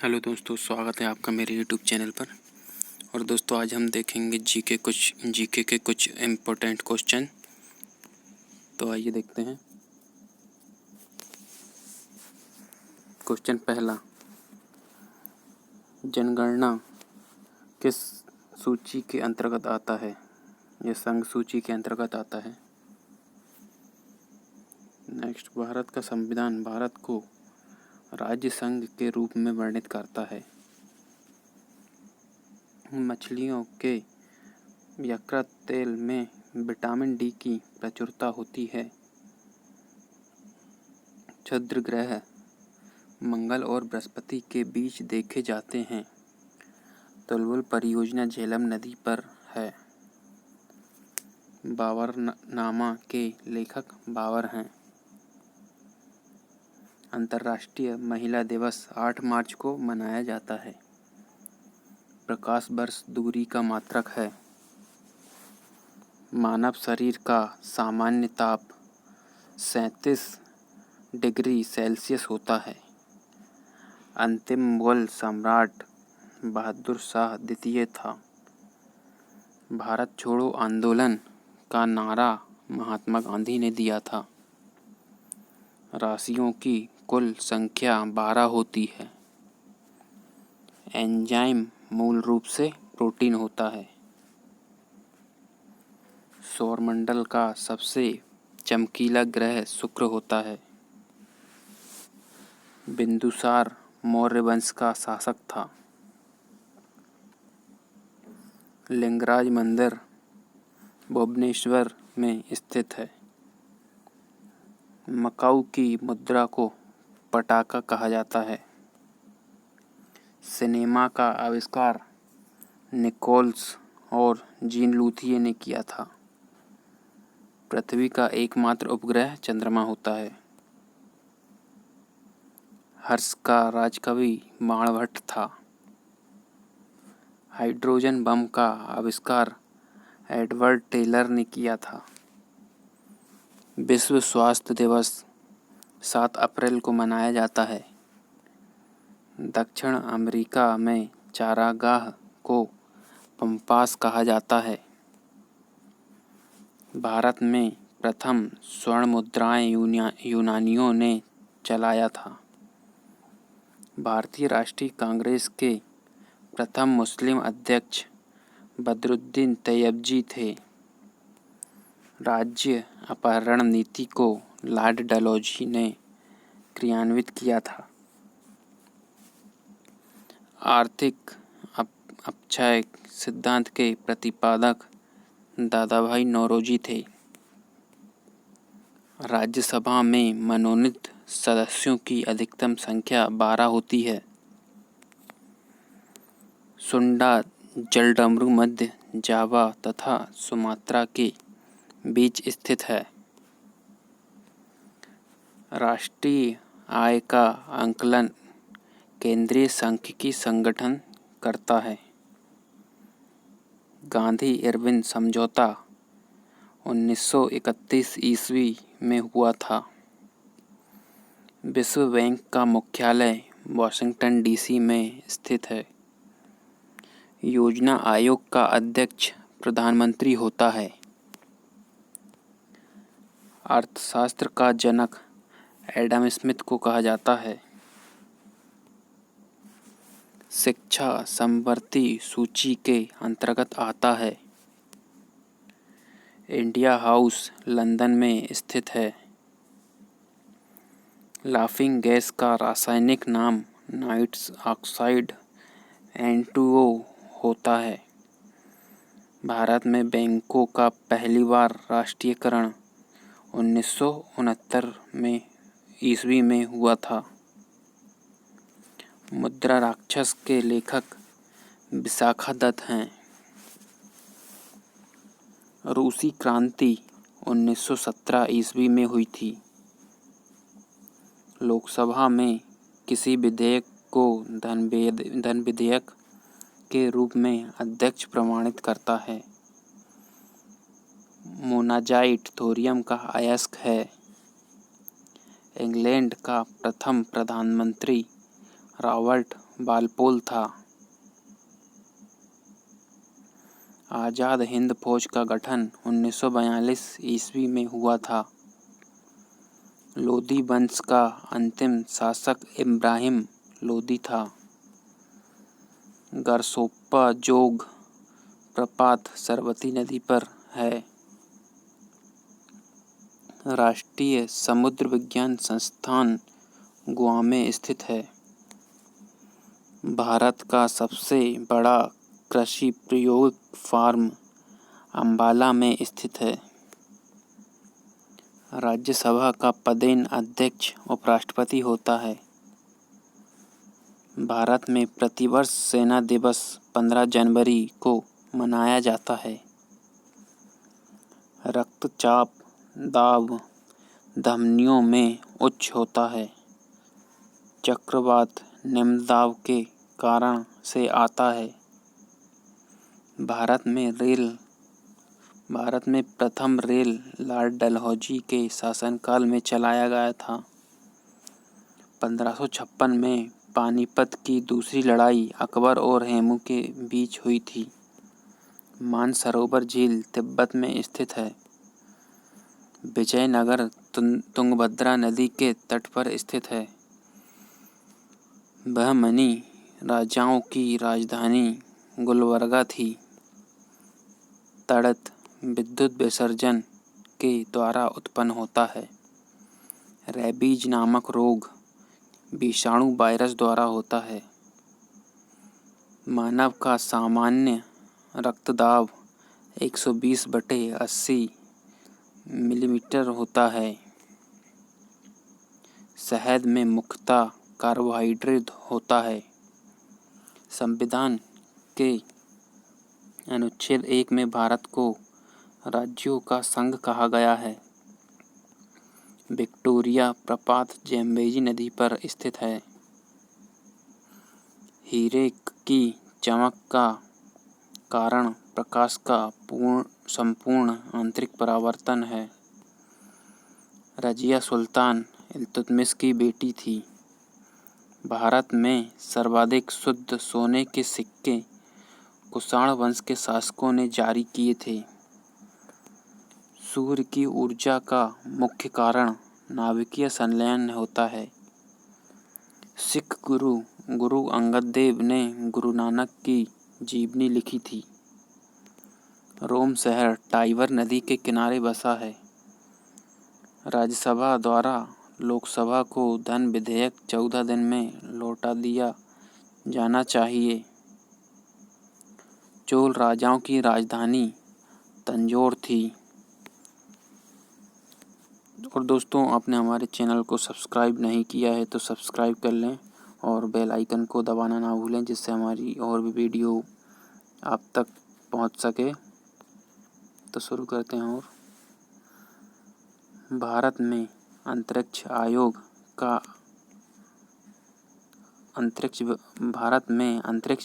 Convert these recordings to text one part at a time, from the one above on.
Hello दोस्तों, स्वागत है आपका मेरे यूट्यूब चैनल पर। और दोस्तों, आज हम देखेंगे जीके के कुछ इम्पोर्टेंट क्वेश्चन। तो आइए देखते हैं। क्वेश्चन पहला, जनगणना किस सूची के अंतर्गत आता है? यह संघ सूची के अंतर्गत आता है। नेक्स्ट, भारत का संविधान भारत को राज्य संघ के रूप में वर्णित करता है। मछलियों के यकृत तेल में विटामिन डी की प्रचुरता होती है। क्षुद्र ग्रह मंगल और बृहस्पति के बीच देखे जाते हैं। तुलबुल परियोजना झेलम नदी पर है। बाबरनामा के लेखक बाबर हैं। अंतर्राष्ट्रीय महिला दिवस 8 मार्च को मनाया जाता है। प्रकाश वर्ष दूरी का मात्रक है। मानव शरीर का सामान्य ताप 37 डिग्री सेल्सियस होता है। अंतिम मुगल सम्राट बहादुर शाह द्वितीय था। भारत छोड़ो आंदोलन का नारा महात्मा गांधी ने दिया था। राशियों की कुल संख्या 12 होती है। एंजाइम मूल रूप से प्रोटीन होता है। सौरमंडल का सबसे चमकीला ग्रह शुक्र होता है। बिंदुसार मौर्य वंश का शासक था। लिंगराज मंदिर भुवनेश्वर में स्थित है। मकाऊ की मुद्रा को पटाका कहा जाता है। सिनेमा का आविष्कार निकोल्स और जीन लुथिये ने किया था। पृथ्वी का एकमात्र उपग्रह चंद्रमा होता है। हर्ष का राजकवि बाणभट्ट था। हाइड्रोजन बम का आविष्कार एडवर्ड टेलर ने किया था। विश्व स्वास्थ्य दिवस 7 अप्रैल को मनाया जाता है। दक्षिण अमेरिका में चारागाह को पंपास कहा जाता है। भारत में प्रथम स्वर्ण मुद्राएं यूनानियों ने चलाया था। भारतीय राष्ट्रीय कांग्रेस के प्रथम मुस्लिम अध्यक्ष बदरुद्दीन तैयबजी थे। राज्य अपहरण नीति को लॉर्ड डलहौजी ने क्रियान्वित किया था। आर्थिक अपक्षय सिद्धांत के प्रतिपादक दादाभाई नौरोजी थे। राज्यसभा में मनोनीत सदस्यों की अधिकतम संख्या 12 होती है। सुंडा जलडमरू मध्य जावा तथा सुमात्रा के बीच स्थित है। राष्ट्रीय आय का आंकलन केंद्रीय सांख्यिकी संगठन करता है। गांधी इरविन समझौता 1931 ईस्वी में हुआ था। विश्व बैंक का मुख्यालय वाशिंगटन डीसी में स्थित है। योजना आयोग का अध्यक्ष प्रधानमंत्री होता है। अर्थशास्त्र का जनक एडम स्मिथ को कहा जाता है। शिक्षा समवर्ती सूची के अंतर्गत आता है। इंडिया हाउस लंदन में स्थित है। लाफिंग गैस का रासायनिक नाम नाइट्रस ऑक्साइड N2O होता है। भारत में बैंकों का पहली बार राष्ट्रीयकरण 1969 में ईस्वी में हुआ था। मुद्रा राक्षस के लेखक विशाखादत्त हैं। रूसी क्रांति 1917 ईस्वी में हुई थी। लोकसभा में किसी विधेयक को धन विधेयक के रूप में अध्यक्ष प्रमाणित करता है। मोनाजाइट थोरियम का अयस्क है। इंग्लैंड का प्रथम प्रधानमंत्री रॉबर्ट बालपोल था। आज़ाद हिंद फौज का गठन 1942 ईस्वी में हुआ था। लोदी वंश का अंतिम शासक इब्राहिम लोदी था। गरसोप्पा जोग प्रपात सरस्वती नदी पर है। राष्ट्रीय समुद्र विज्ञान संस्थान गोवा में स्थित है। भारत का सबसे बड़ा कृषि प्रयोग फार्म अंबाला में स्थित है। राज्यसभा का पदेन अध्यक्ष उपराष्ट्रपति होता है। भारत में प्रतिवर्ष सेना दिवस 15 जनवरी को मनाया जाता है। रक्तचाप दाब धमनियों में उच्च होता है। चक्रवात निम्न दाब के कारण से आता है। भारत में प्रथम रेल लॉर्ड डलहौजी के शासनकाल में चलाया गया था। 1556 में पानीपत की दूसरी लड़ाई अकबर और हेमू के बीच हुई थी। मानसरोवर झील तिब्बत में स्थित है। विजयनगर तुंगभद्रा नदी के तट पर स्थित है। बहमनी राजाओं की राजधानी गुलबर्गा थी। तड़ित विद्युत विसर्जन के द्वारा उत्पन्न होता है। रेबीज नामक रोग विषाणु वायरस द्वारा होता है। मानव का सामान्य रक्तदाब 120/80 मिलीमीटर होता है। शहद में मुख्यतः कार्बोहाइड्रेट होता है। संविधान के अनुच्छेद 1 में भारत को राज्यों का संघ कहा गया है। विक्टोरिया प्रपात ज़ैम्बेज़ी नदी पर स्थित है। हीरे की चमक का कारण प्रकाश का संपूर्ण आंतरिक परावर्तन है। रजिया सुल्तान इल्तुतमिश की बेटी थी। भारत में सर्वाधिक शुद्ध सोने के सिक्के कुषाण वंश के शासकों ने जारी किए थे। सूर्य की ऊर्जा का मुख्य कारण नाभिकीय संलयन होता है। सिख गुरु अंगद देव ने गुरु नानक की जीवनी लिखी थी। रोम शहर टाइबर नदी के किनारे बसा है। राज्यसभा द्वारा लोकसभा को धन विधेयक 14 दिन में लौटा दिया जाना चाहिए। चोल राजाओं की राजधानी तंजौर थी। और दोस्तों, आपने हमारे चैनल को सब्सक्राइब नहीं किया है तो सब्सक्राइब कर लें और बेल आइकन को दबाना ना भूलें, जिससे हमारी और भी वीडियो आप तक पहुंच सके। तो शुरू करते हैं। और भारत में अंतरिक्ष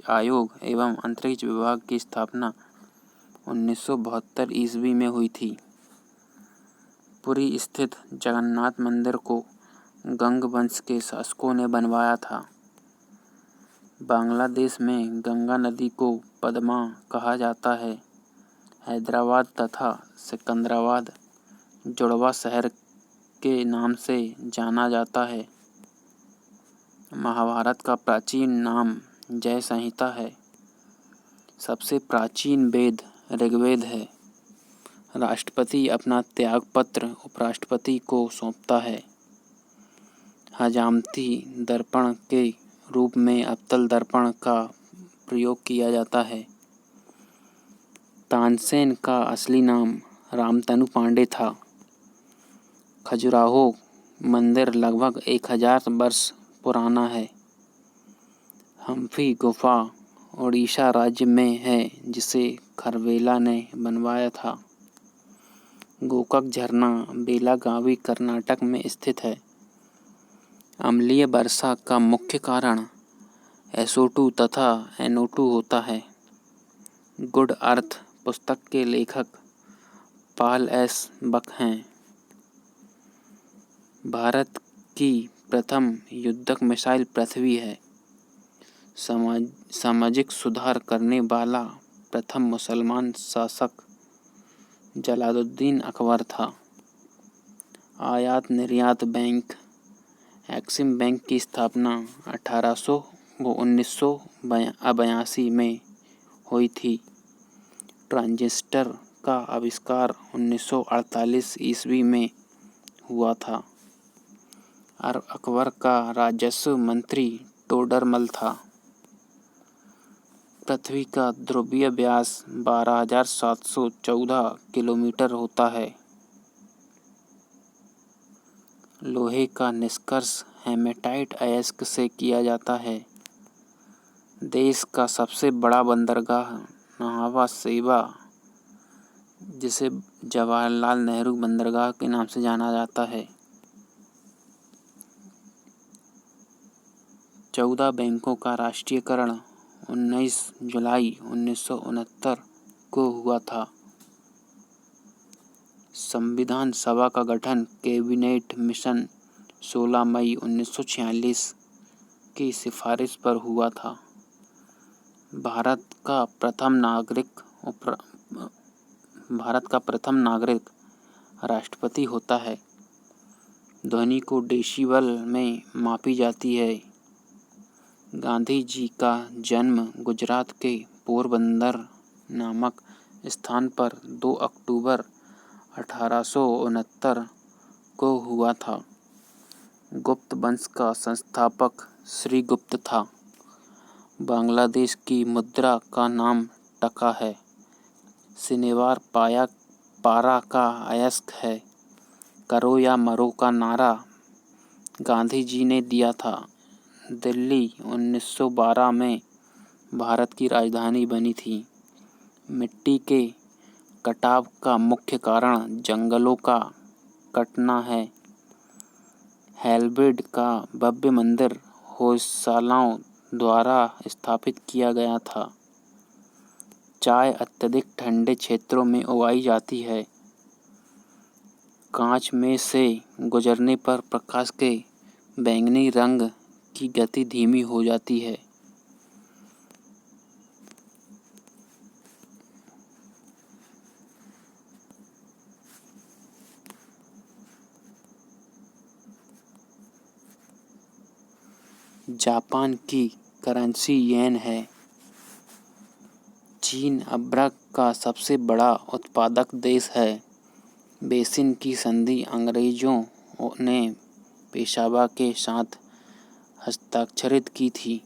आयोग एवं अंतरिक्ष विभाग की स्थापना 1972 ईस्वी में हुई थी। पुरी स्थित जगन्नाथ मंदिर को गंग वंश के शासकों ने बनवाया था। बांग्लादेश में गंगा नदी को पद्मा कहा जाता है। हैदराबाद तथा सिकंदराबाद जुड़वा शहर के नाम से जाना जाता है। महाभारत का प्राचीन नाम जय संहिता है। सबसे प्राचीन वेद ऋग्वेद है। राष्ट्रपति अपना त्यागपत्र उपराष्ट्रपति को सौंपता है। हजामती दर्पण के रूप में अवतल दर्पण का प्रयोग किया जाता है। तानसेन का असली नाम रामतनु पांडे था। खजुराहो मंदिर लगभग 1000 वर्ष पुराना है। हम्फी गुफा ओडिशा राज्य में है, जिसे खरवेला ने बनवाया था। गोकक झरना बेलागावी कर्नाटक में स्थित है। अम्लीय वर्षा का मुख्य कारण SO2 तथा NO2 होता है। गुड अर्थ पुस्तक के लेखक पॉल एस बक हैं। भारत की प्रथम युद्धक मिसाइल पृथ्वी है। सामाजिक सुधार करने वाला प्रथम मुसलमान शासक जलालुद्दीन अकबर था। आयात निर्यात बैंक, एक्सिम बैंक की स्थापना 1982 में हुई थी। ट्रांजिस्टर का आविष्कार 1948 ईस्वी में हुआ था। और अकबर का राजस्व मंत्री टोडरमल था। पृथ्वी का ध्रुवीय व्यास 12,714 किलोमीटर होता है। लोहे का निष्कर्ष हेमेटाइट अयस्क से किया जाता है। देश का सबसे बड़ा बंदरगाह न्हावा शेवा, जिसे जवाहरलाल नेहरू बंदरगाह के नाम से जाना जाता है। 14 बैंकों का राष्ट्रीयकरण 19 जुलाई 1969 को हुआ था। संविधान सभा का गठन कैबिनेट मिशन 16 मई 1946 की सिफारिश पर हुआ था। भारत का प्रथम नागरिक राष्ट्रपति होता है। ध्वनि को डेसिबल में मापी जाती है। गांधी जी का जन्म गुजरात के पोरबंदर नामक स्थान पर 2 अक्टूबर 1869 को हुआ था। गुप्त वंश का संस्थापक श्रीगुप्त था। बांग्लादेश की मुद्रा का नाम टका है। शनिवार पारा का अयस्क है। करो या मरो का नारा गांधी जी ने दिया था। दिल्ली 1912 में भारत की राजधानी बनी थी। मिट्टी के कटाव का मुख्य कारण जंगलों का कटना है। हेलब्रिड का भव्य मंदिर होयसालाओं द्वारा स्थापित किया गया था। चाय अत्यधिक ठंडे क्षेत्रों में उगाई जाती है। कांच में से गुजरने पर प्रकाश के बैंगनी रंग की गति धीमी हो जाती है। जापान की करेंसी येन है। चीन अभ्रक का सबसे बड़ा उत्पादक देश है। बेसिन की संधि अंग्रेजों ने पेशवा के साथ हस्ताक्षरित की थी।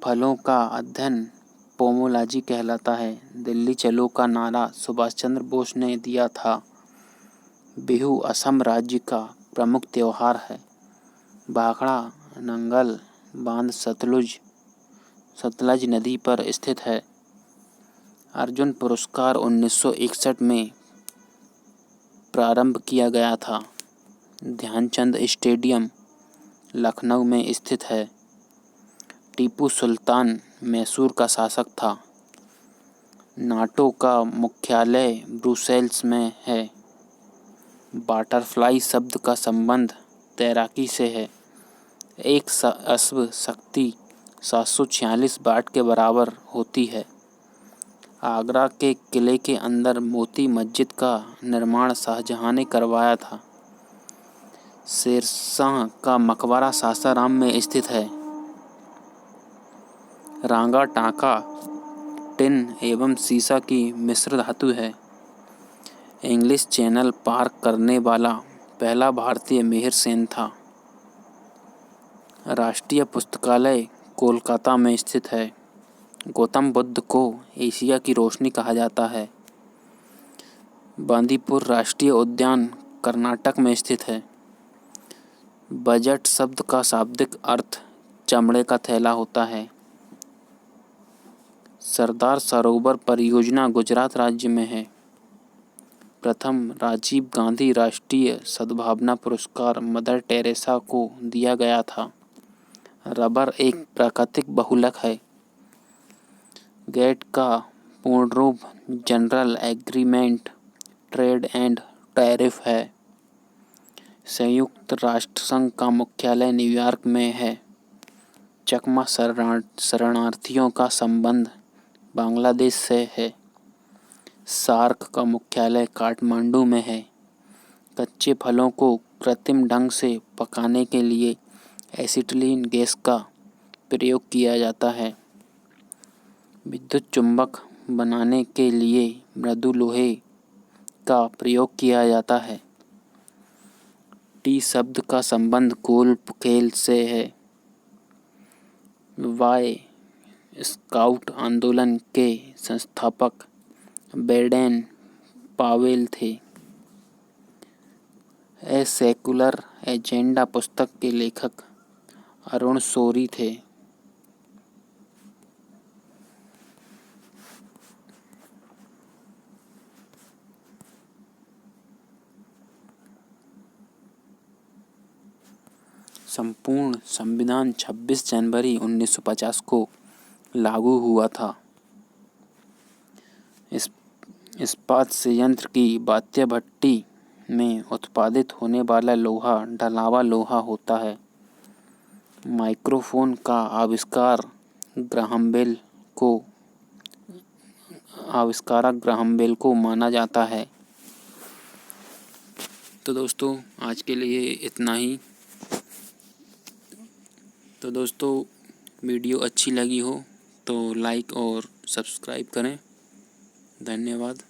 फलों का अध्ययन पोमोलॉजी कहलाता है। दिल्ली चलो का नारा सुभाष चंद्र बोस ने दिया था। बिहू असम राज्य का प्रमुख त्योहार है। भाखड़ा नंगल बांध सतलज नदी पर स्थित है। अर्जुन पुरस्कार 1961 में प्रारंभ किया गया था। ध्यानचंद स्टेडियम लखनऊ में स्थित है। टीपू सुल्तान मैसूर का शासक था। नाटो का मुख्यालय ब्रुसेल्स में है। बटरफ्लाई शब्द का संबंध तैराकी से है। एक अश्व शक्ति 746 वाट के बराबर होती है। आगरा के किले के अंदर मोती मस्जिद का निर्माण शाहजहां ने करवाया था। शेरशाह का मकबरा सासाराम में स्थित है। रांगा टांका टिन एवं सीसा की मिश्र धातु है। इंग्लिश चैनल पार करने वाला पहला भारतीय मिहिर सेन था। राष्ट्रीय पुस्तकालय कोलकाता में स्थित है। गौतम बुद्ध को एशिया की रोशनी कहा जाता है। बांदीपुर राष्ट्रीय उद्यान कर्नाटक में स्थित है। बजट शब्द का शाब्दिक अर्थ चमड़े का थैला होता है। सरदार सरोवर परियोजना गुजरात राज्य में है। प्रथम राजीव गांधी राष्ट्रीय सद्भावना पुरस्कार मदर टेरेसा को दिया गया था। रबर एक प्राकृतिक बहुलक है। गेट का पूर्ण रूप general agreement trade and tariff है। संयुक्त राष्ट्र संघ का मुख्यालय न्यूयॉर्क में है। चकमा शरणार्थियों का संबंध बांग्लादेश से है। सार्क का मुख्यालय काठमांडू में है। कच्चे फलों को कृत्रिम ढंग से पकाने के लिए एसिटिलीन गैस का प्रयोग किया जाता है। विद्युत चुंबक बनाने के लिए मृदु लोहे का प्रयोग किया जाता है। टी शब्द का संबंध गोल्फ खेल से है। वाय स्काउट आंदोलन के संस्थापक बेडेन पावेल थे। ए सेकुलर एजेंडा पुस्तक के लेखक अरुण शौरी थे। संपूर्ण संविधान 26 जनवरी 1950 को लागू हुआ था। इस्पात संयंत्र की बात्या भट्टी में उत्पादित होने वाला लोहा ढलावा लोहा होता है। माइक्रोफोन का आविष्कारक ग्राहम बेल को माना जाता है। तो दोस्तों आज के लिए इतना ही। तो दोस्तों वीडियो अच्छी लगी हो तो लाइक और सब्सक्राइब करें। धन्यवाद।